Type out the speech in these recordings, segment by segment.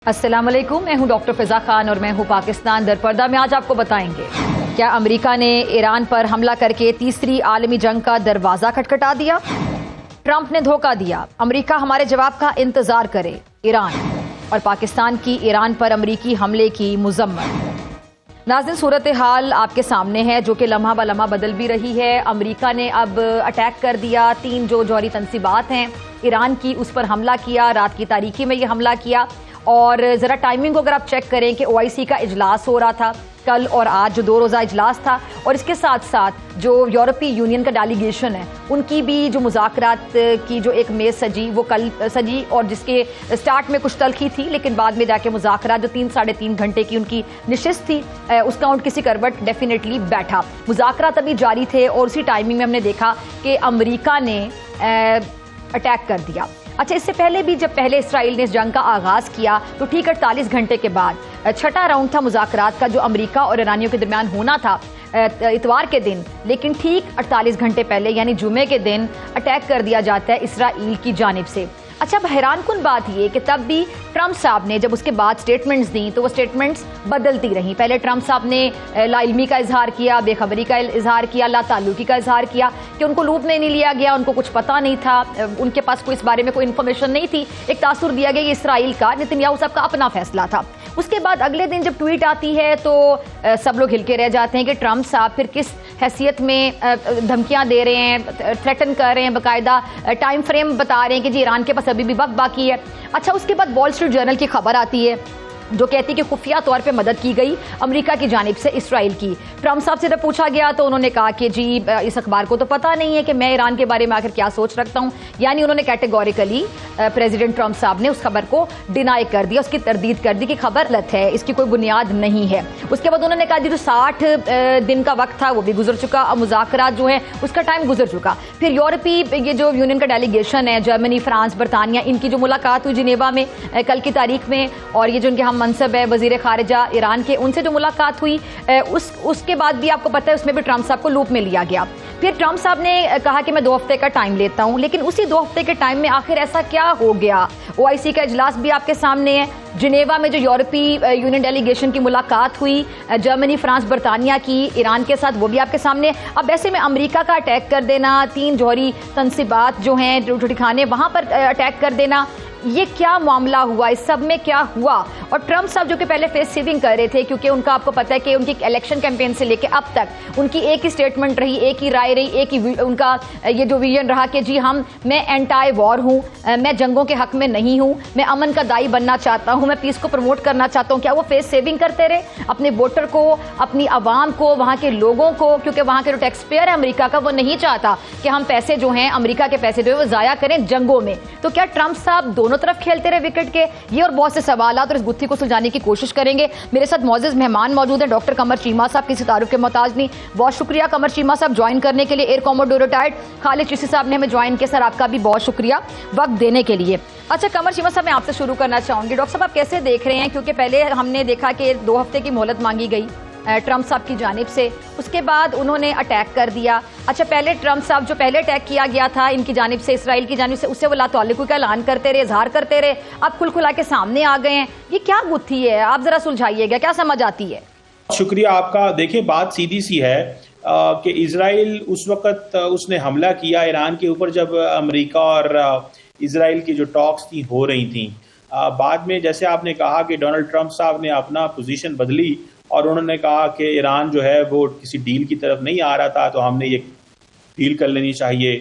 अस्सलाम वालेकुम, मैं हूं डॉक्टर फिजा खान और मैं हूं पाकिस्तान दरपर्दा में। आज आपको बताएंगे क्या अमेरिका ने ईरान पर हमला करके तीसरी आलमी जंग का दरवाज़ा खटखटा दिया, ट्रंप ने धोखा दिया, अमेरिका हमारे जवाब का इंतजार करे, ईरान और पाकिस्तान की ईरान पर अमेरिकी हमले की मुजम्मत। नाज़रीन, सूरत हाल आपके सामने है जो कि लम्हा ब लम्हा बदल भी रही है। अमेरिका ने अब अटैक कर दिया, 3 जो जौहरी तनसीबात हैं ईरान की, उस पर हमला किया, रात की तारीकी में ये हमला किया। और ज़रा टाइमिंग को अगर आप चेक करें कि OIC का इजलास हो रहा था कल और आज, जो 2 रोज़ा इजलास था, और इसके साथ साथ जो यूरोपीय यूनियन का डेलीगेशन है उनकी भी जो मुज़ाकरात की जो एक मेज़ सजी वो कल सजी, और जिसके स्टार्ट में कुछ तलखी थी लेकिन बाद में जाके मुज़ाकरात जो 3 साढ़े 3 घंटे की उनकी नशिस्त थी उसका उन किसी करवट डेफिनेटली बैठा। मुज़ाकरात अभी जारी थे और उसी टाइमिंग में हमने देखा कि अमेरिका ने अटैक कर दिया। अच्छा, इससे पहले भी जब पहले इसराइल ने इस जंग का आगाज़ किया तो ठीक 48 घंटे के बाद छठा राउंड था मुज़ाकरात का जो अमेरिका और ईरानियों के दरमियान होना था इतवार के दिन, लेकिन ठीक 48 घंटे पहले यानी जुमे के दिन अटैक कर दिया जाता है इसराइल की जानिब से। अच्छा, अब हैरानकुन बात ये कि तब भी ट्रंप साहब ने जब उसके बाद स्टेटमेंट्स दी तो वो स्टेटमेंट्स बदलती रहीं। पहले ट्रंप साहब ने लाइल्मी का इजहार किया, बेखबरी का इजहार किया, लाताल्लुकी का इजहार किया कि उनको लूप में नहीं लिया गया, उनको कुछ पता नहीं था, उनके पास कोई इस बारे में कोई इन्फॉर्मेशन नहीं थी। एक तासुर दिया गया ये इसराइल का, नेतन्याहू साहब का अपना फैसला था। उसके बाद अगले दिन जब ट्वीट आती है तो सब लोग हिल के रह जाते हैं कि ट्रंप साहब फिर किस हैसियत में धमकियां दे रहे हैं, थ्रेटन कर रहे हैं, बाकायदा टाइम फ्रेम बता रहे हैं कि जी ईरान के पास अभी भी वक्त बाकी है। अच्छा, उसके बाद वॉल स्ट्रीट जर्नल की खबर आती है जो कहती है कि खुफिया तौर पे मदद की गई अमेरिका की जानिब से इसराइल की। ट्रंप साहब से जब पूछा गया तो उन्होंने कहा कि जी इस अखबार को तो पता नहीं है कि मैं ईरान के बारे में आखिर क्या सोच रखता हूं। यानी उन्होंने कैटेगोरिकली प्रेसिडेंट ट्रंप साहब ने उस खबर को डिनाई कर दिया, उसकी तरदीद कर दी कि खबर गलत है, इसकी कोई बुनियाद नहीं है। उसके बाद उन्होंने कहा जी जो 60 दिन का वक्त था वो भी गुजर चुका, अब मुज़ाकरात जो है उसका टाइम गुजर चुका। फिर यूरोपीय ये जो यूनियन का डेलीगेशन है, जर्मनी, फ्रांस, बरतानिया, इनकी जो मुलाकात हुई जिनेवा में कल की तारीख में, और ये जो उनके हम मनसब है वजीर खारिजा ईरान के, उनसे जो मुलाकात हुई उसके बाद भी आपको पता है उसमें भी ट्रंप साहब को लूप में लिया गया। फिर ट्रंप साहब ने कहा कि मैं 2 हफ्ते का टाइम लेता हूं, लेकिन उसी 2 हफ्ते के टाइम में आखिर ऐसा क्या हो गया। OIC का इजलास भी आपके सामने है, जिनेवा में जो यूरोपीय यूनियन डेलीगेशन की मुलाकात हुई जर्मनी, फ्रांस, बरतानिया की ईरान के साथ, वो भी आपके सामने। अब ऐसे में अमेरिका का अटैक कर देना, 3 जौहरी तनसीबात जो हैं जो ठिकाने वहां पर अटैक कर देना, ये क्या मामला हुआ, इस सब में क्या हुआ। और ट्रंप साहब जो कि पहले फेस सेविंग कर रहे थे क्योंकि उनका आपको पता है कि उनकी इलेक्शन कैंपेन से लेके अब तक उनकी एक ही स्टेटमेंट रही, एक ही राय रही, एक ही उनका ये जो विजन रहा कि जी मैं एंटी वॉर हूँ, मैं जंगों के हक में नहीं हूँ, मैं अमन का दाई बनना चाहता हूँ, मैं पीस को प्रमोट करना चाहता हूँ। क्या वो फेस सेविंग करते रहे अपने वोटर को, अपनी आवाम को, वहाँ के लोगों को? क्योंकि वहाँ के जो टैक्स पेयर है अमेरिका का वो नहीं चाहता कि हम पैसे जो हैं अमेरिका के पैसे जो है वो ज़ाया करें जंगों में। तो क्या ट्रंप साहब दोनों तरफ खेलते रहे विकेट के? ये और बहुत से सवालात और इस गुत्थी को सुलझाने की कोशिश करेंगे। मेरे साथ मौजूद मेहमान मौजूद हैं डॉक्टर कमर चीमा साहब, किसी तारुफ के मोहताज नहीं। बहुत शुक्रिया कमर चीमा साहब ज्वाइन करने के लिए। Air commodore retired Khalid Chishti साहब ने हमें ज्वाइन किया। सर आपका भी बहुत शुक्रिया वक्त देने के लिए। अच्छा कमर चीमा साहब, मैं आपसे शुरू करना चाहूंगी। डॉक्टर साहब आप कैसे देख रहे हैं, क्योंकि पहले हमने देखा कि 2 हफ्ते की मोहलत मांगी गई ट्रंप साहब की जानिब से, उसके बाद उन्होंने अटैक कर दिया। अच्छा, पहले ट्रंप साहब जो पहले अटैक किया गया था इनकी जानिब से, इसराइल की जानिब से, उससे वो लाताल्लुकी का ऐलान करते रहे, इजहार करते रहे, अब खुलखुला के सामने आ गए हैं। ये क्या गुत्थी है, आप जरा सुलझाइएगा, क्या समझ आती है? शुक्रिया आपका। देखिए बात सीधी सी है कि इसराइल उस वक्त उसने हमला किया ईरान के ऊपर जब अमेरिका और इसराइल की जो टॉक्स थी हो रही थी। बाद में जैसे आपने कहा कि डोनाल्ड ट्रंप साहब ने अपना पोजीशन बदली और उन्होंने कहा कि ईरान जो है वो किसी डील की तरफ नहीं आ रहा था, तो हमने ये डील कर लेनी चाहिए,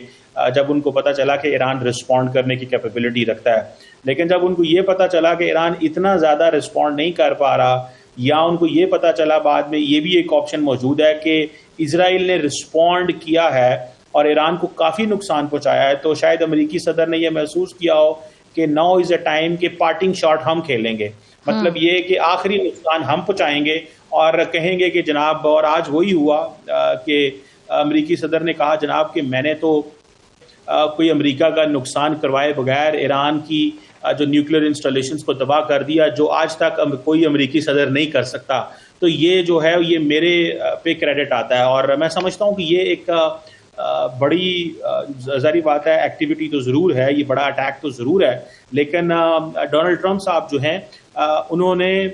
जब उनको पता चला कि ईरान रिस्पॉन्ड करने की कैपेबिलिटी रखता है। लेकिन जब उनको ये पता चला कि ईरान इतना ज़्यादा रिस्पॉन्ड नहीं कर पा रहा, या उनको ये पता चला बाद में ये भी एक ऑप्शन मौजूद है कि इसराइल ने रिस्पॉन्ड किया है और ईरान को काफ़ी नुकसान पहुँचाया है, तो शायद अमेरिकी सदर ने यह महसूस किया हो कि नाउ इज़ अ टाइम कि पार्टिंग शॉट हम खेलेंगे। मतलब ये कि आखिरी नुकसान हम पहुँचाएंगे और कहेंगे कि जनाब, और आज वही हुआ कि अमेरिकी सदर ने कहा जनाब कि मैंने तो कोई अमेरिका का नुकसान करवाए बगैर ईरान की जो न्यूक्लियर इंस्टॉलेशंस को तबाह कर दिया, जो आज तक कोई अमेरिकी सदर नहीं कर सकता। तो ये जो है ये मेरे पे क्रेडिट आता है और मैं समझता हूँ कि ये एक बड़ी ज़ाहिर बात है, एक्टिविटी तो ज़रूर है, ये बड़ा अटैक तो ज़रूर है, लेकिन डोनाल्ड ट्रंप साहब जो हैं उन्होंने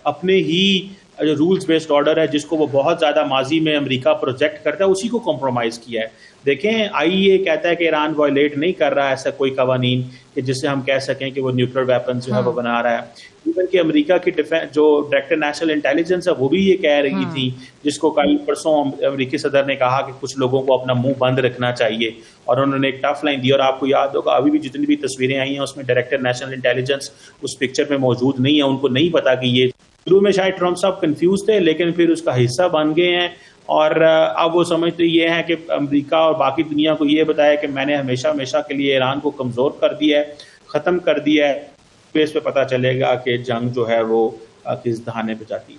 अपने ही जो रूल्स बेस्ड ऑर्डर है जिसको वो बहुत ज़्यादा माजी में अमेरिका प्रोजेक्ट करता है उसी को कॉम्प्रोमाइज़ किया है। देखें, आईईए कहता है कि ईरान वायलेट नहीं कर रहा है ऐसा कोई कवानीन कि जिससे हम कह सकें कि वो न्यूक्लियर वेपन जो है वो बना रहा है। इवन कि अमेरिका की जो डायरेक्टर नेशनल इंटेलिजेंस है वो भी ये कह रही थी, जिसको कल परसों अमेरिकी सदर ने कहा कि कुछ लोगों को अपना मुंह बंद रखना चाहिए, और उन्होंने एक टफ लाइन दी। और आपको याद होगा अभी भी जितनी भी तस्वीरें आई हैं उसमें डायरेक्टर नेशनल इंटेलिजेंस उस पिक्चर में मौजूद नहीं है। उनको नहीं पता कि ये शुरू में शायद ट्रम्प साहब कंफ्यूज थे लेकिन फिर उसका हिस्सा बन गए हैं, और अब वो समझते ये हैं कि अमेरिका और बाकी दुनिया को ये बताया कि मैंने हमेशा हमेशा के लिए ईरान को कमज़ोर कर दिया है, ख़त्म कर दिया है। बेस पे पता चलेगा कि जंग जो है वो किस दहाने पे जाती है।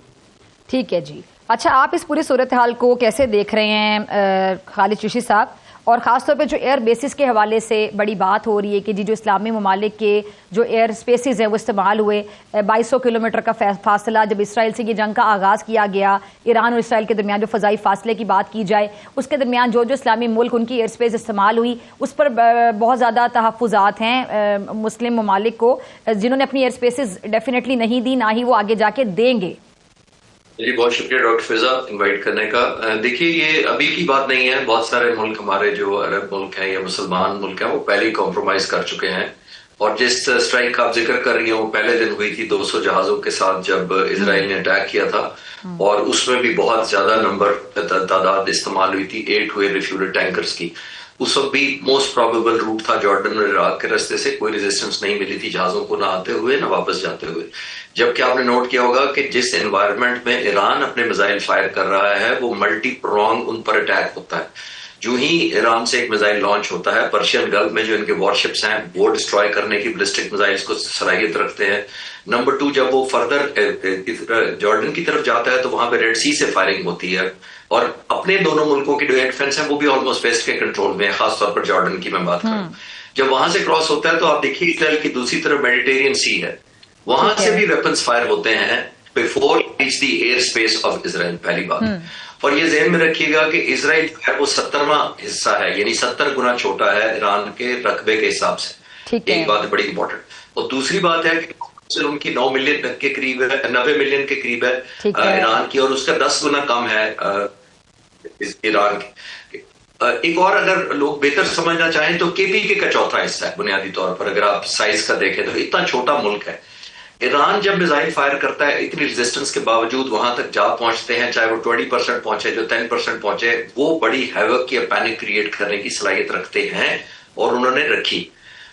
ठीक है जी। अच्छा, आप इस पूरी सूरत हाल को कैसे देख रहे हैं खालिद चिश्ती साहब, और ख़ासतौर पे जो एयर बेसिस के हवाले से बड़ी बात हो रही है कि जी जो इस्लामी ममालिक के जो एयर स्पेसिस हैं वो इस्तेमाल हुए, 2200 किलोमीटर का फासला, जब इसराइल से ये जंग का आगाज़ किया गया, ईरान और इसराइल के दरमियान जो फ़ज़ाई फासले की बात की जाए उसके दरमियान जो जो इस्लामी मुल्क उनकी एयर स्पेस इस्तेमाल हुई उस पर बहुत ज़्यादा तहफ़्फ़ुज़ात हैं मुस्लिम ममालिक को, जिन्होंने अपनी एयर स्पेसिस डेफिनेटली नहीं दी, ना ही वो आगे जाके देंगे। जी, बहुत शुक्रिया डॉक्टर फिजा इनवाइट करने का। देखिए, ये अभी की बात नहीं है, बहुत सारे मुल्क हमारे जो अरब मुल्क हैं या मुसलमान मुल्क हैं वो पहले ही कॉम्प्रोमाइज कर चुके हैं, और जिस स्ट्राइक का आप जिक्र कर रही हैं वो पहले दिन हुई थी 200 जहाजों के साथ जब इजराइल ने अटैक किया था, और उसमें भी बहुत ज्यादा तादाद इस्तेमाल हुई थी, 8 हुए रिफ्यूल टैंकर्स की। उस वक्त भी मोस्ट प्रोबेबल रूट था जॉर्डन और इराक के रास्ते से, कोई रेजिस्टेंस नहीं मिली थी जहाजों को, ना आते हुए ना वापस जाते हुए। जबकि आपने नोट किया होगा कि जिस एनवायरनमेंट में ईरान अपने मिसाइल फायर कर रहा है वो मल्टी प्रोंग उन पर अटैक होता है। जो ही ईरान से एक मिसाइल लॉन्च होता है, पर्शियन गल्फ में जो इनके वॉरशिप्स हैं वो डिस्ट्रॉय करने की बैलिस्टिक मिसाइल्स को सलाहियत रखते हैं। नंबर 2, जब वो फर्दर जॉर्डन की तरफ जाता है तो वहां पे रेड सी से फायरिंग होती है, और अपने दोनों मुल्कों की जो एयर डिफेंस है वो भी ऑलमोस्ट वेस्ट के कंट्रोल में है, खासतौर पर जॉर्डन की मैं बात करूं। जब वहां से क्रॉस होता है तो आप देखिए इसराइल की दूसरी तरफ मेडिटेरियन सी है, वहां से भी वेपन्स फायर होते हैं before reach the air space of Israel, पहली बात। और ये ज़हन में रखिएगा कि इसराइल जो है वो 70वां हिस्सा है, यानी 70 गुना छोटा है ईरान के रकबे के हिसाब से। एक बात बड़ी इंपॉर्टेंट। और दूसरी बात है कि उनकी 9 मिलियन के करीब है, 90 मिलियन के करीब है ईरान की, और उसका 10 गुना कम है ईरान की। एक और अगर लोग बेहतर समझना चाहें तो केपीके का चौथा हिस्सा है बुनियादी तौर पर, अगर आप साइज का देखें तो इतना छोटा मुल्क है। ईरान जब मिसाइल फायर करता है इतनी रेजिस्टेंस के बावजूद वहां तक जा पहुंचते हैं, चाहे वो 20% पहुंचे, जो 10% पहुंचे, वो बड़ी हैवक या पैनिक क्रिएट करने की सलाहियत रखते हैं, और उन्होंने रखी।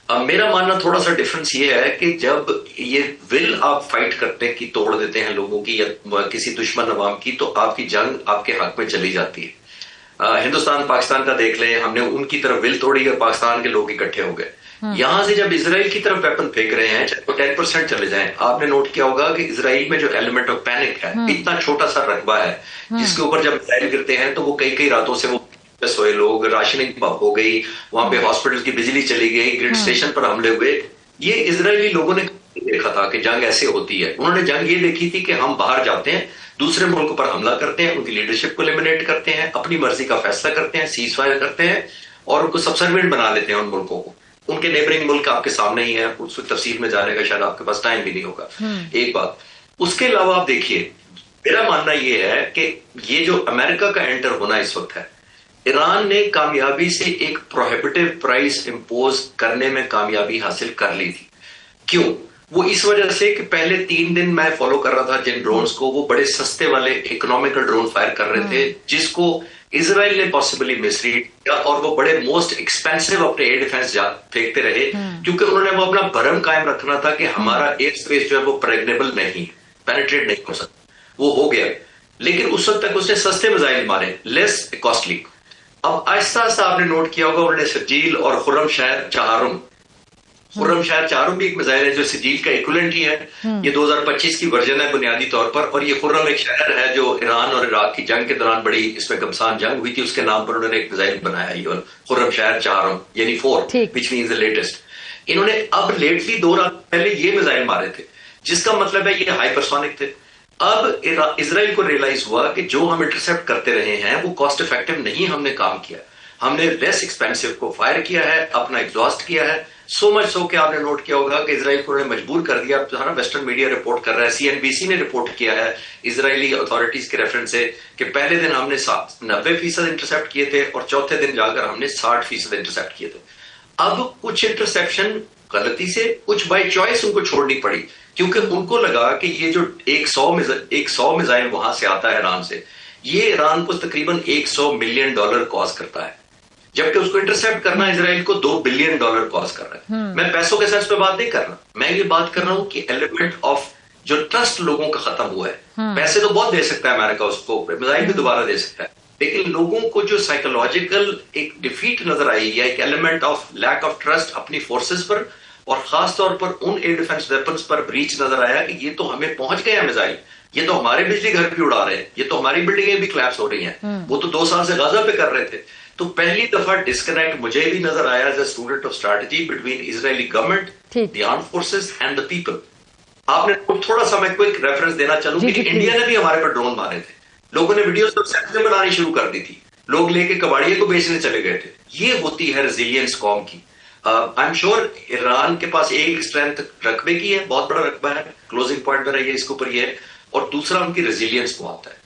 अब मेरा मानना थोड़ा सा डिफरेंस ये है कि जब ये विल आप फाइट करते की तोड़ देते हैं लोगों की या किसी दुश्मन अवाम की, तो आपकी जंग आपके हक में चली जाती है। हिंदुस्तान पाकिस्तान का देख लें, हमने उनकी तरफ विल तोड़ी और पाकिस्तान के लोग इकट्ठे हो गए। यहां से जब इसराइल की तरफ वेपन फेंक रहे हैं, चाहे 10% चले जाएं, आपने नोट किया होगा कि इसराइल में जो एलिमेंट ऑफ पैनिक है, इतना छोटा सा रकबा है जिसके ऊपर जब मिसाइल गिरते हैं तो वो कई कई रातों से वो सोए लोग, राशनिंग हो गई, वहां पे हॉस्पिटल की बिजली चली गई, ग्रिड स्टेशन पर हमले हुए। ये इजरायली लोगों ने देखा था कि जंग ऐसे होती है। उन्होंने जंग ये देखी थी कि हम बाहर जाते हैं, दूसरे मुल्क पर हमला करते हैं, उनकी लीडरशिप को एलिमिनेट करते हैं, अपनी मर्जी का फैसला करते हैं, सीज फायर करते हैं, और उनको सबसर्वेंट बना लेते हैं उन मुल्कों को। उनके नेबरिंग मुल्क आपके सामने ही है, उस तफसील में जाने का शायद आपके पास टाइम भी नहीं होगा। एक बात। उसके अलावा आप देखिए, मेरा मानना यह है कि ये जो अमेरिका का एंटर होना इस वक्त है, ईरान ने कामयाबी से एक प्रोहिबिटिव प्राइस इंपोज करने में कामयाबी हासिल कर ली थी। क्यों? वो इस वजह से कि पहले 3 दिन मैं फॉलो कर रहा था जिन ड्रोन्स को, वो बड़े सस्ते वाले इकोनॉमिकल ड्रोन फायर कर रहे थे, जिसको इजराइल ने पॉसिबली मिसरीड किया, और वो बड़े मोस्ट एक्सपेंसिव अपने एयर डिफेंस फेंकते रहे, क्योंकि उन्होंने वो अपना भरम कायम रखना था कि हमारा एयर स्पेस जो है वो प्रेग्नेबल नहीं, पेनिट्रेट नहीं हो सकता। वो हो गया, लेकिन उस वक्त तक उसने सस्ते मिसाइल मारे, लेस कॉस्टली। अब आहिस्ता आहिस्ता आपने नोट किया होगा उन्होंने सजील और खुर्रम शहर चाहरुम भी एक मिसाइल है जो सजील का इक्विवेलेंट ही है। ये 2025 की वर्जन है बुनियादी तौर पर, और ये खुर्रम एक शहर है जो ईरान और इराक की जंग के दौरान बड़ी इसमें घमसान जंग हुई थी, उसके नाम पर उन्होंने एक मिसाइल बनाया, ये खुर्रम शहर चाहरुम, यानी 4, विच मींस द लेटेस्ट। इन्होंने अब लेटली 2 रात पहले ये मिसाइल मारे थे, जिसका मतलब है ये हाइपरसोनिक थे। अब इजराइल को रियलाइज हुआ कि जो हम इंटरसेप्ट करते रहे हैं वो कॉस्ट इफेक्टिव नहीं हमने काम किया, हमने लेस एक्सपेंसिव को फायर किया है, अपना एग्जॉस्ट किया है, सो मच सो कि आपने नोट किया होगा कि इजराइल को उन्होंने मजबूर कर दिया। जो है ना, वेस्टर्न मीडिया रिपोर्ट कर रहा है, CNBC ने रिपोर्ट किया है इजरायली अथॉरिटीज के रेफरेंस से कि पहले दिन हमने 90% इंटरसेप्ट किए थे और चौथे दिन जाकर हमने 60% इंटरसेप्ट किए थे। अब कुछ इंटरसेप्शन गलती से, कुछ बाय चॉइस उनको छोड़नी पड़ी, क्योंकि उनको लगा कि ये जो 100 मिसाइल वहां से आता है ईरान से, ये ईरान को तकरीबन $100 मिलियन कॉस्ट करता है, जबकि उसको इंटरसेप्ट करना इजराइल को $2 बिलियन कॉस्ट कर रहा है। मैं पैसों के सेंस पे बात नहीं कर रहा, मैं ये बात कर रहा हूं कि एलिमेंट ऑफ जो ट्रस्ट लोगों का खत्म हुआ है। पैसे तो बहुत दे सकता है अमेरिका, उसको मिसाइल भी दोबारा दे सकता है, लेकिन लोगों को जो साइकोलॉजिकल एक डिफीट नजर आई या एक element of lack of trust अपनी फोर्सेस पर और खासतौर पर उन एयर डिफेंस वेपन्स पर ब्रीच नजर आया कि ये तो हमें पहुंच गया मिसाइल, ये तो हमारे बिजली घर भी उड़ा रहे हैं, ये तो हमारी बिल्डिंगें भी क्लैप्स हो रही हैं, वो तो 2 साल से गाजा पे कर रहे थे। तो पहली दफा डिस्कनेक्ट मुझे भी नजर आया as a student of strategy between Israeli government, the armed forces and the people. आपने थोड़ा सा मैं क्विक रेफरेंस देना चाहूँ कि इंडिया ने भी हमारे पर ड्रोन मारे थे, लोगों ने वीडियोस और सेक्शन बनानी शुरू कर दी थी, लोग लेके कबाड़िए को बेचने चले गए थे। ये होती है रेजिलियंस कौम की। आई एम श्योर ईरान के पास एक स्ट्रेंथ रकबे की है, बहुत बड़ा रकबा है, क्लोजिंग पॉइंट मेरा ये इसके ऊपर ये है, और दूसरा उनकी रेजिलियंस बहुत है।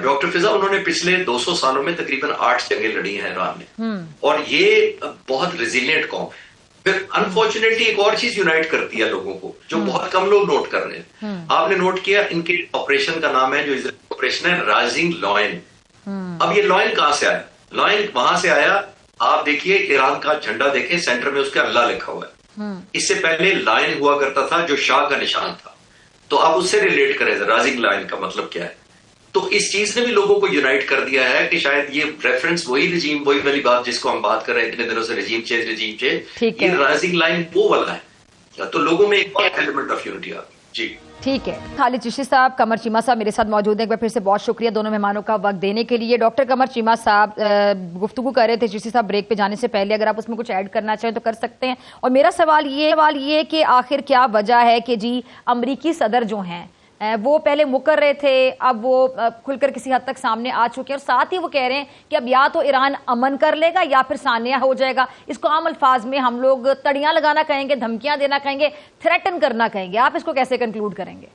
डॉक्टर फिजा, उन्होंने पिछले 200 सालों में तकरीबन 8 जंगें लड़ी हैं ईरान ने, और ये बहुत रेजिलियंट कौम है। फिर अनफॉर्चुनेटली एक और चीज यूनाइट करती है लोगों को, जो बहुत कम लोग नोट कर रहे हैं। आपने नोट किया, इनके ऑपरेशन का नाम है, जो इजराइल ऑपरेशन है, राइजिंग लॉयन। अब ये लॉयन कहां से आया? लॉयन वहां से आया, आप देखिए ईरान का झंडा देखें, सेंटर में उसके अल्लाह लिखा हुआ है। इससे पहले लायन हुआ करता था जो शाह का निशान था, तो आप उससे रिलेट करें राइजिंग लायन का मतलब क्या है। तो इस चीज ने भी लोगों को यूनाइट कर दिया है कि शायद ये रेफरेंस वही रजीम, वही वाली बात जिसको हम बात कर रहे हैं इतने दिनों से, रजीम चेंज, ये राइजिंग लाइन वो वाला है। तो लोगों में एक और एलिमेंट ऑफ यूनिटी आ गई। जी ठीक है। खालिद चिश्ती साहब, कमर चीमा साहब मेरे साथ मौजूद हैं। एक बार फिर से बहुत शुक्रिया दोनों मेहमानों का वक्त देने के लिए। डॉक्टर कमर चीमा साहब गुफ्तगू कर रहे थे चिश्ती साहब ब्रेक पे जाने से पहले, अगर आप उसमें कुछ ऐड करना चाहें तो कर सकते हैं। और मेरा सवाल ये कि आखिर क्या वजह है कि जी अमरीकी सदर जो हैं वो पहले मुकर रहे थे, अब वो खुलकर किसी हद तक सामने आ चुके हैं, और साथ ही वो कह रहे हैं कि अब या तो ईरान अमन कर लेगा या फिर सानिया हो जाएगा। इसको आम अल्फाज में हम लोग तड़ियां लगाना कहेंगे, धमकियां देना कहेंगे, थ्रेटन करना कहेंगे। आप इसको कैसे कंक्लूड करेंगे?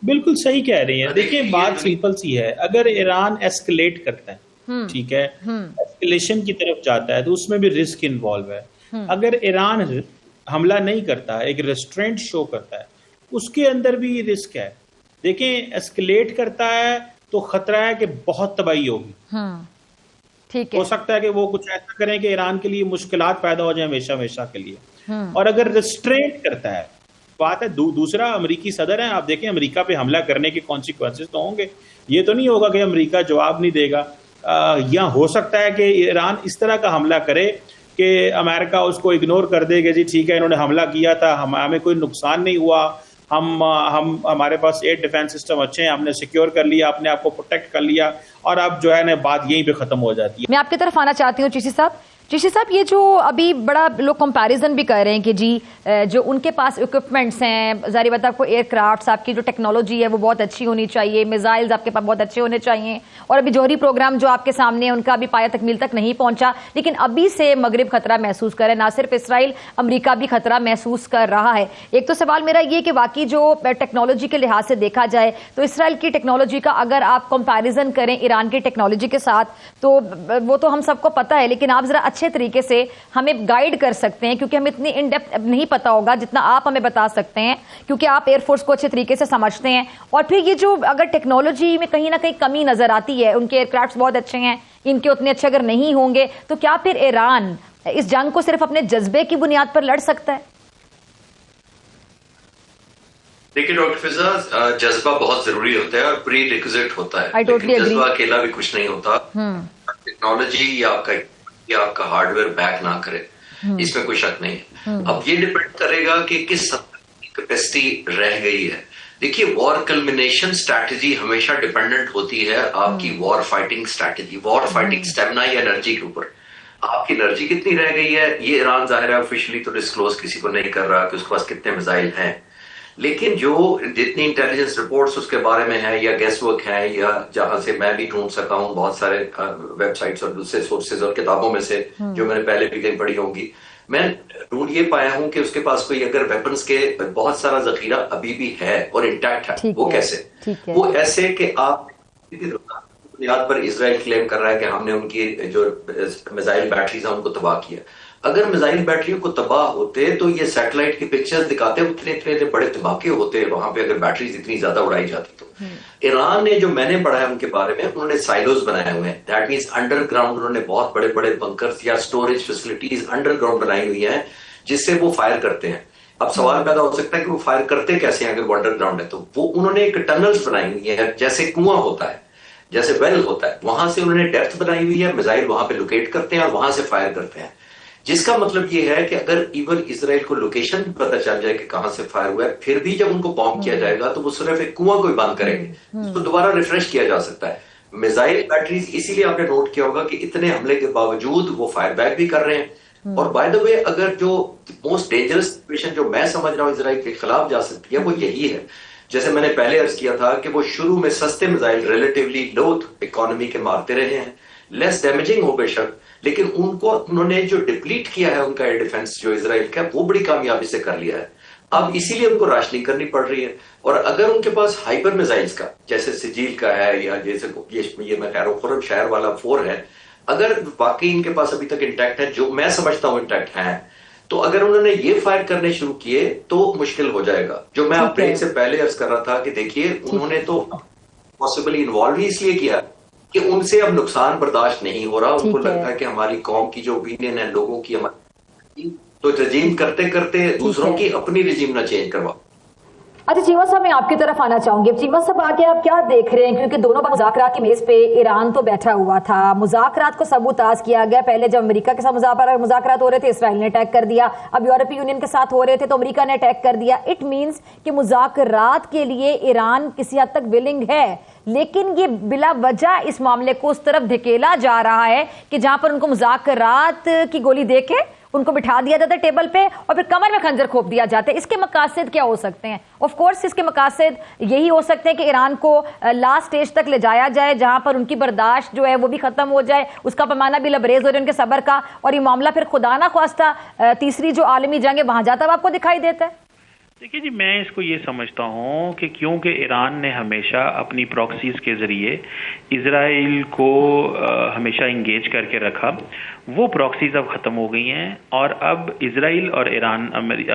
बिल्कुल सही कह रही हैं। देखिए, बात सिंपल सी है, अगर ईरान एस्केलेट करता है, ठीक है, एस्केलेशन की तरफ जाता है, तो उसमें भी रिस्क इन्वॉल्व है। अगर ईरान हमला नहीं करता, एक रेस्ट्रेंट शो करता है, उसके अंदर भी रिस्क है। देखें, एस्केलेट करता है तो खतरा है कि बहुत तबाही होगी। ठीक है, हो सकता है कि वो कुछ ऐसा करें कि ईरान के लिए मुश्किलात पैदा हो जाए हमेशा हमेशा के लिए। और अगर रिस्ट्रेंट करता है, बात है दूसरा अमेरिकी सदर है, आप देखें अमेरिका पे हमला करने के कॉन्सिक्वेंसेस तो होंगे। ये तो नहीं होगा कि अमेरिका जवाब नहीं देगा। या हो सकता है कि ईरान इस तरह का हमला करे कि अमेरिका उसको इग्नोर कर देगा, जी ठीक है इन्होंने हमला किया था, हमें कोई नुकसान नहीं हुआ, हम हमारे पास एयर डिफेंस सिस्टम अच्छे हैं, हमने सिक्योर कर लिया, अपने आप को प्रोटेक्ट कर लिया, और अब जो है ना बात यहीं पे खत्म हो जाती है। मैं आपकी तरफ आना चाहती हूँ चिश्ती साहब। चिश्ती साहब, ये जो अभी बड़ा लोग कंपैरिजन भी कर रहे हैं कि जी जो उनके पास इक्विपमेंट्स हैं, जारी बात आपको एयरक्राफ्ट्स, आपकी जो टेक्नोलॉजी है वो बहुत अच्छी होनी चाहिए, मिसाइल्स आपके पास बहुत अच्छे होने चाहिए, और अभी जौहरी प्रोग्राम जो आपके सामने है उनका अभी पाया तकमील तक नहीं पहुंचा, लेकिन अभी से मगरिब खतरा महसूस कर रहा है, ना सिर्फ इसराइल, अमरीका भी खतरा महसूस कर रहा है। एक तो सवाल मेरा ये कि वाकई जो टेक्नोलॉजी के लिहाज से देखा जाए तो इसराइल की टेक्नोलॉजी का अगर आप कंपैरिजन करें ईरान की टेक्नोलॉजी के साथ, तो वो तो हम सबको पता है, लेकिन आप जरा अच्छे तरीके से हमें गाइड कर सकते हैं, क्योंकि हमें इतनी इन डेप्थ नहीं पता होगा जितना आप हमें बता सकते हैं, क्योंकि आप एयरफोर्स को अच्छे तरीके से समझते हैं। और फिर ये जो अगर टेक्नोलॉजी में कहीं ना कहीं कमी नजर आती है, उनके एयरक्राफ्ट बहुत अच्छे हैं, इनके उतने अच्छे अगर नहीं होंगे, तो क्या फिर ईरान इस जंग को सिर्फ अपने जज्बे की बुनियाद पर लड़ सकता है? देखिए डॉक्टर फिजा, जज्बा बहुत जरूरी होता है और प्री रिक्विजिट होता है, लेकिन जज्बा अकेला भी कुछ नहीं होता। टेक्नोलॉजी या आपका हार्डवेयर बैक ना करे, इसमें कोई शक नहीं है। अब ये डिपेंड करेगा कि किस कैपेसिटी रह गई है। देखिए, वॉर कल्मिनेशन स्ट्रैटेजी हमेशा डिपेंडेंट होती है आपकी war fighting strategy, war fighting stamina या एनर्जी के ऊपर। आपकी एनर्जी कितनी रह गई है, ये ईरान जाहिर है ऑफिशियली तो डिस्क्लोज किसी को नहीं कर रहा कि उसके पास कितने मिसाइल हैं, लेकिन जो जितनी इंटेलिजेंस रिपोर्ट्स उसके बारे में है या गेस वर्क है, या जहां से मैं भी ढूंढ सका हूं बहुत सारे वेबसाइट्स और दूसरे सोर्सेज और किताबों में से जो मैंने पहले भी कहीं पढ़ी होंगी, मैं ढूंढ ये पाया हूं कि उसके पास कोई अगर वेपन्स के बहुत सारा जखीरा अभी भी है और इंटैक्ट है। वो कैसे? वो ऐसे कि आप बुनियाद पर इजराइल क्लेम कर रहा है कि हमने उनकी जो मिसाइल बैटरीज हैं उनको तबाह किया। अगर मिसाइल बैटरियों को तबाह होते तो ये सैटेलाइट की पिक्चर्स दिखाते, उतने इतने बड़े धमाके होते वहां पे, अगर बैटरीज इतनी ज्यादा उड़ाई जाती तो। ईरान ने, जो मैंने पढ़ा है उनके बारे में, उन्होंने साइलोज बनाए हुए हैं। दैट मीन्स अंडरग्राउंड उन्होंने बहुत बड़े बड़े बंकर्स या स्टोरेज फैसिलिटीज अंडरग्राउंड बनाई हुई है जिससे वो फायर करते हैं। अब सवाल पैदा हो सकता है कि वो फायर करते कैसे हैं अगर वो अंडरग्राउंड है तो। वो उन्होंने एक टनल्स बनाई हुई है, जैसे कुआं होता है, जैसे वेल होता है, वहां से उन्होंने डेप्थ बनाई हुई है, मिसाइल वहां पे लोकेट करते हैं और वहां से फायर करते हैं। जिसका मतलब ये है कि अगर इवन इसराइल को लोकेशन पता चल जाए कि कहां से फायर हुआ है, फिर भी जब उनको बॉम्ब किया जाएगा तो वो सिर्फ एक कुआं को ही बंद करेंगे, उसको दोबारा रिफ्रेश किया जा सकता है। मिसाइल बैटरीज, इसीलिए आपने नोट किया होगा कि इतने हमले के बावजूद वो फायर बैक भी कर रहे हैं। और बाय द वे, अगर जो मोस्ट डेंजरस सिचुएशन जो मैं समझ रहा हूं इसराइल के खिलाफ जा सकती है वो यही है, जैसे मैंने पहले अर्ज किया था कि वो शुरू में सस्ते मिसाइल रिलेटिवली लो इकोनॉमी के मारते रहे हैं, लेस डैमेजिंग हो बेशक, लेकिन उनको उन्होंने जो डिप्लीट किया है उनका एयर डिफेंस जो इजराइल का, वो बड़ी कामयाबी से कर लिया है। अब इसीलिए उनको राशनिंग करनी पड़ रही है। और अगर उनके पास हाइपर मिसाइल्स का, जैसे सिजील का है या जैसे ये मैं कह रहा हूँ खुरम शहर वाला 4 है, अगर वाकई इनके पास अभी तक इंटैक्ट है, जो मैं समझता हूं इंटैक्ट है, तो अगर उन्होंने ये फायर करने शुरू किए तो मुश्किल हो जाएगा। जो मैं ब्रेक से पहले अर्ज कर रहा था कि देखिए उन्होंने तो पॉसिबली इन्वॉल्व ही इसलिए किया कि उनसे अब नुकसान बर्दाश्त नहीं हो रहा। उनको लगता है कि हमारी कौम की जो ओपिनियन है, लोगों की, हमारी, तो रजीम करते करते दूसरों की अपनी रजीम ना चेंज करवा। अच्छा चीमा साहब, मैं आपकी तरफ आना चाहूंगी। चीमा साहब आके आप क्या देख रहे हैं, क्योंकि दोनों मुज़ाकरात की मेज पे ईरान तो बैठा हुआ था, मुज़ाकरात को सबूताज किया गया। पहले जब अमेरिका के साथ मुज़ाकरात हो रहे थे, इसराइल ने अटैक कर दिया। अब यूरोपीय यूनियन के साथ हो रहे थे तो अमेरिका ने अटैक कर दिया। इट मीन्स कि मुज़ाकरात के लिए ईरान किसी हद तक विलिंग है, लेकिन ये बिला वजह इस मामले को उस तरफ धकेला जा रहा है कि जहां पर उनको मुज़ाकरात की गोली देके उनको बिठा दिया जाता है टेबल पे और फिर कमर में खंजर खोप दिया जाता है। इसके मकासद क्या हो सकते हैं? ऑफ कोर्स इसके मकासद यही हो सकते हैं कि ईरान को लास्ट स्टेज तक ले जाया जाए, जहां पर उनकी बर्दाश्त जो है वो भी खत्म हो जाए, उसका पैमाना भी लबरेज हो जाए उनके सब्र का, और ये मामला फिर खुदा ना ख्वास्ता तीसरी जो आलमी जंग है वहां जाता हुआ आपको दिखाई देता है। देखिए जी, मैं इसको ये समझता हूँ कि क्योंकि ईरान ने हमेशा अपनी प्रॉक्सीज के ज़रिए इजराइल को हमेशा इंगेज करके रखा, वो प्रॉक्सीज अब ख़त्म हो गई हैं और अब इजराइल और ईरान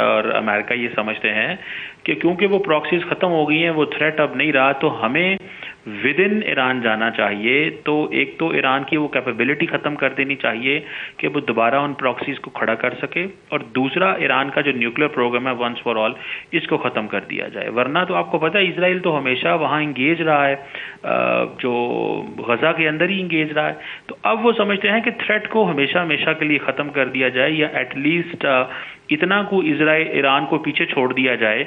और अमेरिका ये समझते हैं कि क्योंकि वो प्रॉक्सीज ख़त्म हो गई हैं, वो थ्रेट अब नहीं रहा, तो हमें विद इन ईरान जाना चाहिए। तो एक तो ईरान की वो कैपेबिलिटी ख़त्म कर देनी चाहिए कि वो दोबारा उन प्रॉक्सीज को खड़ा कर सके, और दूसरा ईरान का जो न्यूक्लियर प्रोग्राम है वंस फॉर ऑल, इसको ख़त्म कर दिया जाए। वरना तो आपको पता है इसराइल तो हमेशा वहाँ इंगेज रहा है, जो गज़ा के अंदर ही इंगेज रहा है। तो अब वो समझते हैं कि थ्रेट को हमेशा हमेशा के लिए ख़त्म कर दिया जाए, या एटलीस्ट इतना को ईरान को पीछे छोड़ दिया जाए,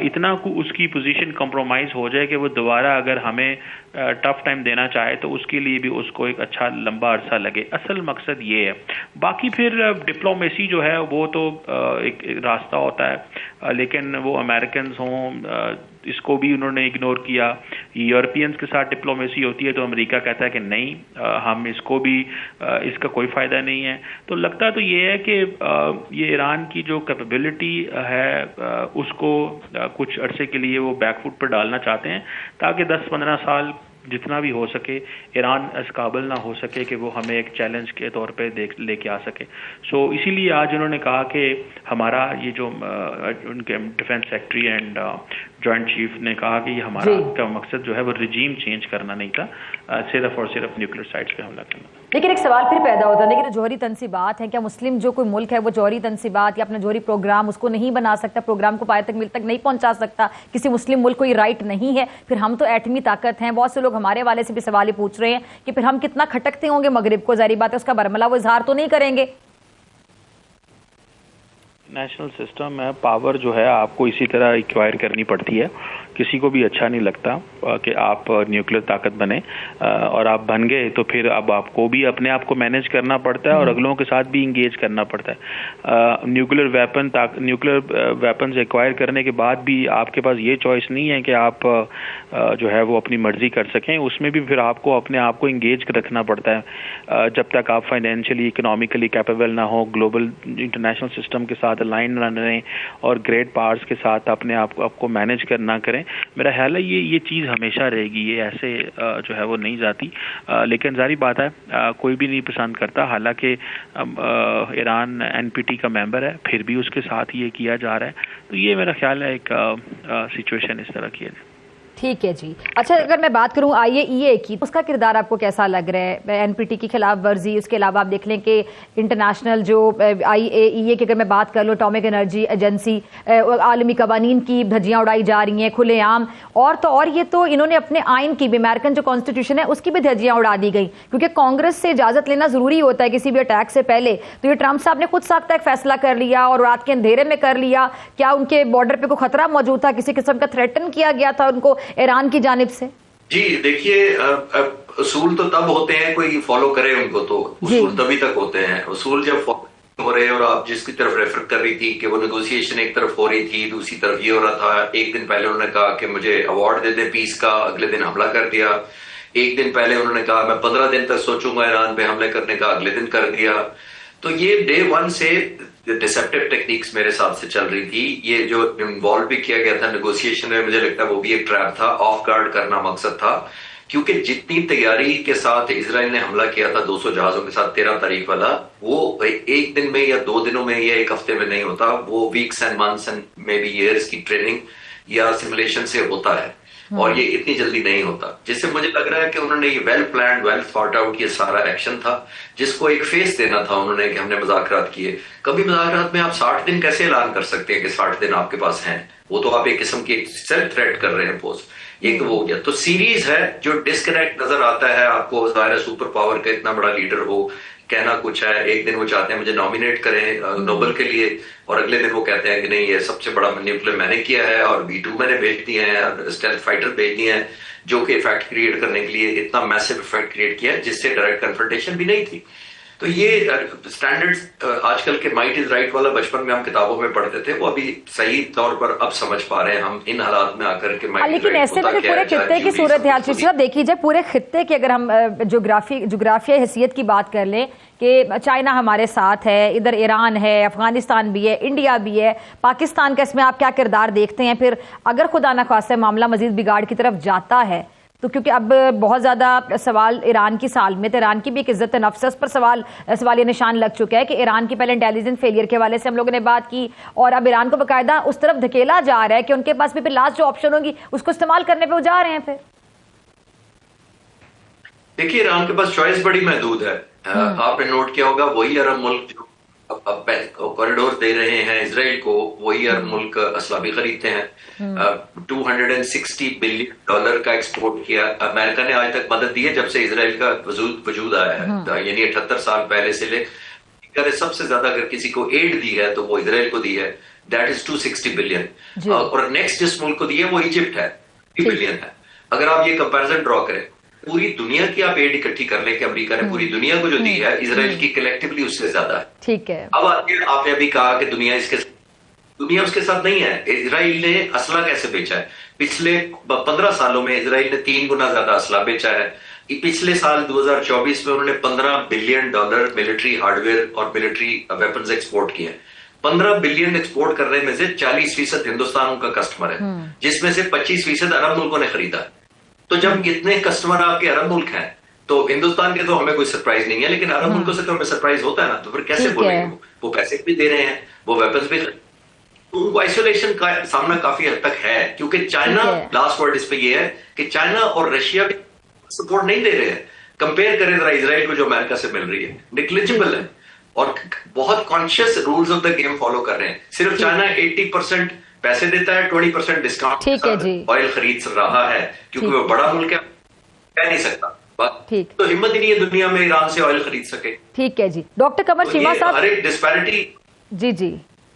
इतना को उसकी पोजीशन कंप्रोमाइज़ हो जाए कि वो दोबारा अगर हमें टफ टाइम देना चाहे तो उसके लिए भी उसको एक अच्छा लंबा अरसा लगे। असल मकसद ये है। बाकी फिर डिप्लोमेसी जो है वो तो एक रास्ता होता है, लेकिन वो अमेरिकन हों, इसको भी उन्होंने इग्नोर किया। यूरोपियंस के साथ डिप्लोमेसी होती है तो अमेरिका कहता है कि नहीं, हम इसको भी, इसका कोई फ़ायदा नहीं है। तो लगता तो ये है कि ये ईरान की जो कैपेबिलिटी है उसको कुछ अरसे के लिए वो बैकफुट पर डालना चाहते हैं, ताकि 10-15 साल जितना भी हो सके ईरान इस काबिल ना हो सके कि वो हमें एक चैलेंज के तौर पे लेके आ सके। सो इसीलिए आज उन्होंने कहा कि हमारा ये जो उनके defence secretary and joint chief ने कहा कि ये हमारा का मकसद जो है वो रिजीम चेंज करना नहीं था, सिर्फ और सिर्फ न्यूक्लियर साइट्स पे हमला करना। लेकिन एक सवाल फिर पैदा होता है, लेकिन जौहरी तनसीबात है, क्या मुस्लिम जो कोई मुल्क है वो जौहरी तनसीबात या अपना जौहरी प्रोग्राम उसको नहीं बना सकता, प्रोग्राम को पाए तक मिल तक नहीं पहुंचा सकता? किसी मुस्लिम मुल्क को ये राइट नहीं है? फिर हम तो एटमी ताकत हैं। बहुत से लोग हमारे वाले से भी सवाल ही पूछ रहे हैं कि फिर हम कितना खटकते होंगे मगरिब को, जाहिर बात है उसका बरमला वो इजहार तो नहीं करेंगे। नेशनल सिस्टम है, पावर जो है आपको इसी तरह एक्वायर करनी पड़ती है। किसी को भी अच्छा नहीं लगता कि आप न्यूक्लियर ताकत बने, और आप बन गए तो फिर अब आपको भी अपने आप को मैनेज करना पड़ता है और अगलों के साथ भी इंगेज करना पड़ता है। न्यूक्लियर वेपन्स एक्वायर करने के बाद भी आपके पास ये चॉइस नहीं है कि आप जो है वो अपनी मर्जी कर सकें, उसमें भी फिर आपको अपने आप को इंगेज रखना पड़ता है। जब तक आप फाइनेंशियली इकोनॉमिकली कैपेबल ना हो, ग्लोबल इंटरनेशनल सिस्टम के साथ अलाइन ना रहें और ग्रेट पावर्स के साथ अपने आपको मैनेज करना करें, मेरा ख्याल है ये चीज़ हमेशा रहेगी, ये ऐसे जो है वो नहीं जाती। लेकिन जारी बात है कोई भी नहीं पसंद करता, हालांकि ईरान NPT का मेंबर है फिर भी उसके साथ ये किया जा रहा है, तो ये मेरा ख्याल है एक सिचुएशन इस तरह की है। ठीक है जी। अच्छा, अगर मैं बात करूं IAEA की, उसका किरदार आपको कैसा लग रहा है? NPT की खिलाफ वर्जी, उसके अलावा आप देख लें कि इंटरनेशनल जो IAEA की अगर मैं बात कर लूँ, एटॉमिक एनर्जी एजेंसी, आलमी कवानीन की धज्जियां उड़ाई जा रही हैं खुलेआम, और तो और ये तो इन्होंने अपने आइन की भी, अमेरिकन जो कॉन्स्टिट्यूशन है उसकी भी धज्जियां उड़ा दी गई, क्योंकि कांग्रेस से इजाजत लेना जरूरी होता है किसी भी अटैक से पहले। तो ये ट्रंप साहब ने खुद साख्ता एक फैसला कर लिया और रात के अंधेरे में कर लिया। क्या उनके बॉर्डर पे कोई खतरा मौजूद था? किसी किस्म का थ्रेटन किया गया था उनको ईरान की जानिब से? जी देखिए, उसूल तो तब होते हैं कोई फॉलो करे उनको, तो उसूल तभी तक होते हैं। उसूल जब फॉलो हो रहे हैं, और आप जिसकी तरफ रेफर कर रही थी कि वो नेगोशिएशन एक तरफ हो रही थी, दूसरी तरफ ये हो रहा था। एक दिन पहले उन्होंने कहा कि मुझे अवार्ड दे दें पीस का, अगले दिन हमला कर दिया। एक दिन पहले उन्होंने कहा मैं 15 दिन तक सोचूंगा ईरान पे हमले करने का, अगले दिन कर दिया। तो ये डे 1 से डिसेप्टिव टेक्निक्स मेरे हिसाब से चल रही थी। ये जो इन्वॉल्व भी किया गया था नेगोशिएशन में, मुझे लगता है वो भी एक ट्रैप था, ऑफ गार्ड करना मकसद था। क्योंकि जितनी तैयारी के साथ इजराइल ने हमला किया था 200 जहाजों के साथ 13 तारीख वाला, वो एक दिन में या 2 दिनों में या 1 हफ्ते में नहीं होता। वो weeks and months and may be years की ट्रेनिंग या सिमुलेशन से होता है, और ये इतनी जल्दी नहीं होता। जिससे मुझे लग रहा है कि उन्होंने ये well planned, well thought out ये सारा एक्शन था, जिसको एक फेस देना था उन्होंने कि हमने मुज़ाकरात किए। कभी मुज़ाकरात में आप 60 दिन कैसे ऐलान कर सकते हैं कि 60 दिन आपके पास हैं? वो तो आप एक किस्म की सेल्फ थ्रेट कर रहे हैं पोस्ट। एक तो वो हो गया। तो सीरीज है जो डिस्कनेक्ट नजर आता है आपको। ज़ाहिर है सुपर पावर का इतना बड़ा लीडर हो, कहना कुछ है, एक दिन वो चाहते हैं मुझे नॉमिनेट करें नोबेल के लिए, और अगले दिन वो कहते हैं कि नहीं ये सबसे बड़ा न्यूक्लियर मैंने किया है, और B2 मैंने भेज दिए हैं, स्टेल्थ फाइटर भेज दिए हैं, जो कि इफेक्ट क्रिएट करने के लिए इतना मैसिव इफेक्ट क्रिएट किया है जिससे डायरेक्ट कन्फ्रंटेशन भी नहीं थी। तो ये स्टैंडर्ड्स आजकल के माइट इज राइट वाला बचपन में हम किताबों में पढ़ते थे, वो अभी सही तौर पर अब समझ पा रहे हैं हम इन हालात में आकर के। लेकिन ऐसे में पूरे खित्ते की सूरत हाल साहब देखी जाए, पूरे खित्ते की अगर हम जोग्राफिया हैसियत की बात कर लें कि चाइना हमारे साथ है, इधर ईरान है, अफगानिस्तान भी है, इंडिया भी है, पाकिस्तान का इसमें आप क्या किरदार देखते हैं? फिर अगर खुदा न खास्ता मामला मजीद बिगाड़ की तरफ जाता है तो, क्योंकि अब बहुत ज्यादा सवाल ईरान की सालमियत, ईरान की भी एक इज्जत नफ्स पर सवालिया निशान लग चुका है कि ईरान की पहले इंटेलिजेंस फेलियर के हवाले से हम लोगों ने बात की, और अब ईरान को बाकायदा उस तरफ धकेला जा रहा है कि उनके पास भी फिर लास्ट जो ऑप्शन होगी उसको इस्तेमाल करने पे वो जा रहे हैं। फिर देखिए, ईरान के पास चॉइस बड़ी महदूद है। आपने नोट किया होगा, वही अरब मुल्क जो अब कॉरिडोर दे रहे हैं इजराइल को, वही अरब मुल्क असला भी खरीदते हैं। $260 बिलियन का एक्सपोर्ट किया। अमेरिका ने आज तक मदद दी है जब से इजराइल का वजूद आया है, यानी 78 साल पहले से ले सबसे ज्यादा अगर किसी को एड दी है तो वो इजराइल को दी है, दैट इज 260 बिलियन। और नेक्स्ट जिस मुल्क को दी है वो इजिप्ट है, 3 बिलियन है। अगर आप ये कंपैरिजन ड्रॉ करें, पूरी दुनिया की आप एड इकट्ठी कर लें कि अमेरिका ने पूरी दुनिया को जो दी है, इजराइल की कलेक्टिवली उससे ज्यादा है। ठीक है। अब आपने अभी कहा कि दुनिया उसके साथ नहीं है। इजराइल ने असला कैसे बेचा है? पिछले 15 सालों में इजराइल ने 3 गुना ज्यादा असला बेचा है। पिछले साल 2024 में उन्होंने $15 बिलियन मिलिट्री हार्डवेयर और मिलिट्री वेपन्स एक्सपोर्ट किए। 15 बिलियन एक्सपोर्ट करने में से 40% हिंदुस्तान उनका कस्टमर है, जिसमें से 25% अरब मुल्कों ने खरीदा। तो जब इतने कस्टमर आपके अरब मुल्क हैं, तो हिंदुस्तान के तो हमें कोई सरप्राइज नहीं है, लेकिन अरब मुल्कों से तो हमें सरप्राइज होता है ना। तो फिर कैसे बोलेंगे? वो पैसे भी दे रहे हैं, वो वेपन्स भी, उनको आइसोलेशन का सामना काफी हद तक है। क्योंकि चाइना, लास्ट वर्ड इस पे ये है कि चाइना और रशिया भी सपोर्ट नहीं दे रहे हैं। कंपेयर करें जरा इजराइल को जो अमेरिका से मिल रही है, निग्लिजिबल है, और बहुत conscious rules of the game follow कर रहे हैं। सिर्फ चाइना 80% पैसे देता है, 20% डिस्काउंट ऑयल खरीद रहा है, क्योंकि वो बड़ा मुल्क है, कह नहीं सकता। ठीक, तो हिम्मत ही नहीं है दुनिया में ईरान से ऑयल खरीद सके। ठीक है जी। डॉक्टर कमर चीमा साहब, हर एक डिस्पैरिटी। जी जी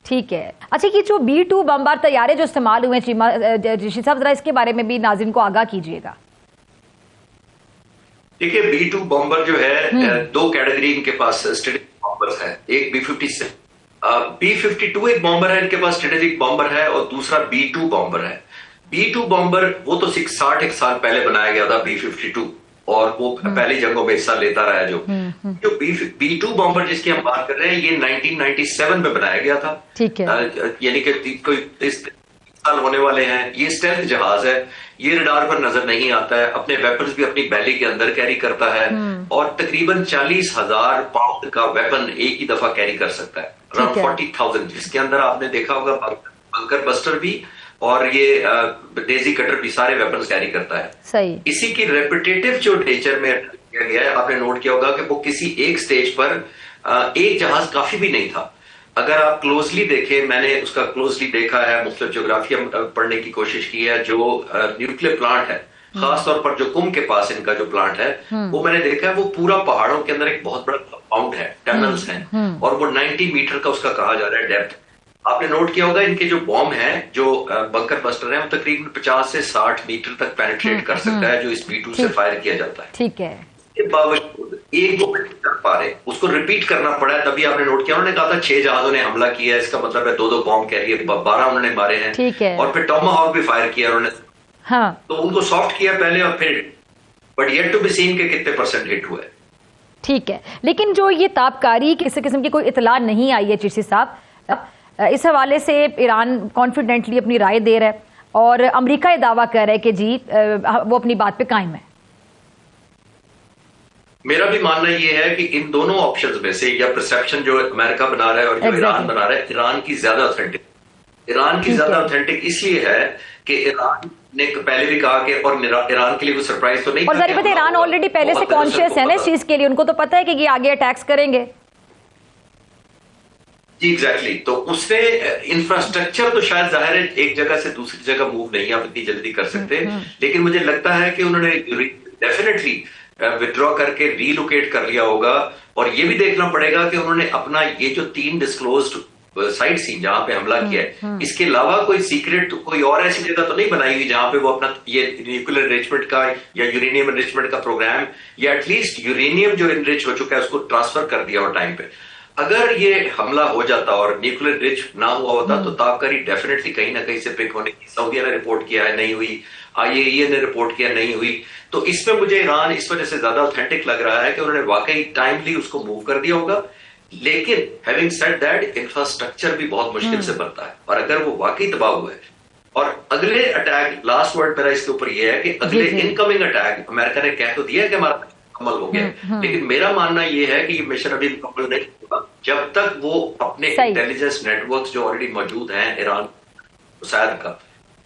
ठीक है। अच्छा, कि जो B-2 बमबार तैयारे जो इस्तेमाल हुए ऋषि साहब, जरा इसके बारे में भी नाज़रीन को आगाह कीजिएगा। देखिए, B-2 बॉम्बर जो है, दो कैटेगरी इनके पास स्ट्रेटेजिक बॉम्बर्स है। एक B-52 एक बॉम्बर है इनके पास, स्ट्रेटेजिक बॉम्बर है, और दूसरा B-2 बॉम्बर है। B-2 बॉम्बर वो तो 60 साल पहले बनाया गया था B-52, और वो पहली जंगों में हिस्सा लेता रहा है। जो B-2 बॉम्बर जिसकी हम बात कर रहे हैं, ये 1997 में बनाया गया था। ठीक है। यानी कि कोई साल होने वाले हैं। ये स्टेल्थ जहाज है, ये रडार पर नजर नहीं आता है, अपने वेपन्स भी अपनी बैली के अंदर कैरी करता है, और तकरीबन 40,000 पाउंड का वेपन एक ही दफा कैरी कर सकता है, अराउंड 40,000, जिसके अंदर आपने देखा होगा बंकर बस्टर भी और ये डेजी कटर भी सारे वेपन्स कैरी करता है। सही। इसी की रेपिटेटिव जो नेचर में किया गया है, आपने नोट किया होगा कि वो किसी एक स्टेज पर एक जहाज काफी भी नहीं था। अगर आप क्लोजली देखें, मैंने उसका क्लोजली देखा है, मुख्तलिफ ज्योग्राफिया पढ़ने की कोशिश की है, जो न्यूक्लियर प्लांट है, खासतौर पर जो कुम के पास इनका जो प्लांट है, वो मैंने देखा है, वो पूरा पहाड़ों के अंदर एक बहुत बड़ा कंपाउंड है, टनल्स हैं, और वो 90 मीटर का उसका कहा जा रहा है डेप्थ। आपने नोट किया होगा इनके जो बॉम्ब है, जो बंकर बस्टर है, वो तकरीबन 50 से 60 मीटर तक पेनिट्रेट कर सकता है, जो इस B-2 से फायर किया जाता है। ठीक है। इसके बावजूद एक दो मिनट कर पा रहे, उसको रिपीट करना पड़ा है। तभी आपने नोट किया, उन्होंने कहा था 6 जहाजों ने हमला किया है, इसका मतलब है 2-2 बॉम्ब कैरियर 12 उन्होंने मारे हैं। ठीक है। और फिर टॉमाहॉक भी फायर किया उन्होंने। हाँ। तो उनको सॉफ्ट किया पहले, और फिर but yet to be seen के कितने % हिट हुए। ठीक है, लेकिन जो ये ताबकारी किसी किस्म की कोई इतला नहीं आई है ऋषि साहब, इस हवाले से ईरान कॉन्फिडेंटली अपनी राय दे रहा है, और अमेरिका ये दावा कर रहा है कि जी वो अपनी बात पे कायम है। मेरा भी मानना यह है कि इन दोनों ऑप्शंस में से, या परसेप्शन जो अमेरिका बना रहा है और जो ईरान बना रहा है, ईरान की ज्यादा ऑथेंटिक। ईरान की ज्यादा ऑथेंटिक इसलिए है कि ईरान ने पहले भी कहा कि, और ईरान के लिए कोई सरप्राइज तो नहीं, और जाहिर बात है ईरान ऑलरेडी पहले से कॉन्शियस है ना इस चीज के लिए, उनको तो पता है कि ये आगे अटैक्स करेंगे। जी एग्जैक्टली। तो उसने इंफ्रास्ट्रक्चर तो शायद जाहिर है एक जगह से दूसरी जगह मूव नहीं आप इतनी जल्दी कर सकते, लेकिन मुझे लगता है कि उन्होंने डेफिनेटली विथड्रॉ करके रीलोकेट कर लिया होगा। और ये भी देखना पड़ेगा कि उन्होंने अपना ये जो 3 डिस्क्लोज्ड साइट्स थी जहां पे हमला किया है, इसके अलावा कोई सीक्रेट कोई और ऐसी जगह तो नहीं बनाई हुई जहां पे वो अपना ये न्यूक्लियर एनरिचमेंट का या यूरेनियम एनरिचमेंट का प्रोग्राम, या एटलीस्ट यूरेनियम जो एनरिच हो चुका है उसको ट्रांसफर कर दिया हो टाइम पे। अगर ये हमला हो जाता और न्यूक्लियर रिच ना हुआ होता, तो ताबकारी डेफिनेटली कहीं ना कहीं से पिक होने की, सऊदी ने रिपोर्ट किया है नहीं हुई, IAEA ने रिपोर्ट किया नहीं हुई। तो इसमें मुझे ईरान इस वजह से ज्यादा ऑथेंटिक लग रहा है कि उन्होंने वाकई टाइमली उसको मूव कर दिया होगा। लेकिन हैविंग सेड दैट, इंफ्रास्ट्रक्चर भी बहुत मुश्किल से बनता है, और अगर वो वाकई दबा हुआ है, और अगले अटैक, लास्ट वर्ड मेरा इसके ऊपर यह है कि अगले इनकमिंग अटैक, अमेरिका ने कह तो दिया है कि हमारा मुकम्मल हो गया, लेकिन मेरा मानना यह है कि ये मिशन अभी मुकम्मल नहीं होगा जब तक वो अपने इंटेलिजेंस नेटवर्क्स जो ऑलरेडी मौजूद हैं ईरान शायद का,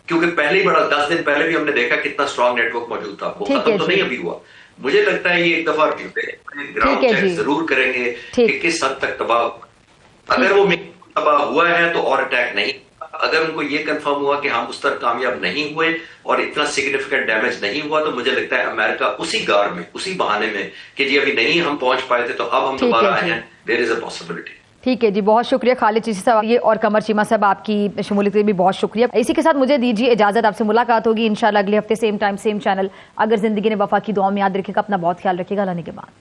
क्योंकि पहले ही बड़ा 10 दिन पहले भी हमने देखा कितना स्ट्रांग नेटवर्क मौजूद था, वो खत्म तो नहीं अभी हुआ। मुझे लगता है ये एक दफा ग्राउंड चेक जरूर करेंगे कि किस हद तक तबाह, अगर वो तबाह हुआ है तो और अटैक नहीं, अगर उनको ये कंफर्म हुआ कि हम उस तरह कामयाब नहीं हुए और इतना सिग्निफिकेंट डैमेज नहीं हुआ, तो मुझे लगता है अमेरिका उसी गार में, उसी बहाने में कि जी अभी नहीं हम पहुंच पाए थे तो अब हम दोबारा आए हैं, देयर इज अ पॉसिबिलिटी। ठीक है जी, बहुत शुक्रिया खालिद चिश्ती साहब ये और कमर चीमा साहब, आपकी शमूलियत के लिए भी बहुत शुक्रिया। इसी के साथ मुझे दीजिए इजाजत, आपसे मुलाकात होगी इंशाल्लाह अगले हफ्ते सेम टाइम सेम चैनल। अगर जिंदगी ने वफा की दुआ में याद रखिएगा, अपना बहुत ख्याल रखिएगा। अल्लाह के बाद।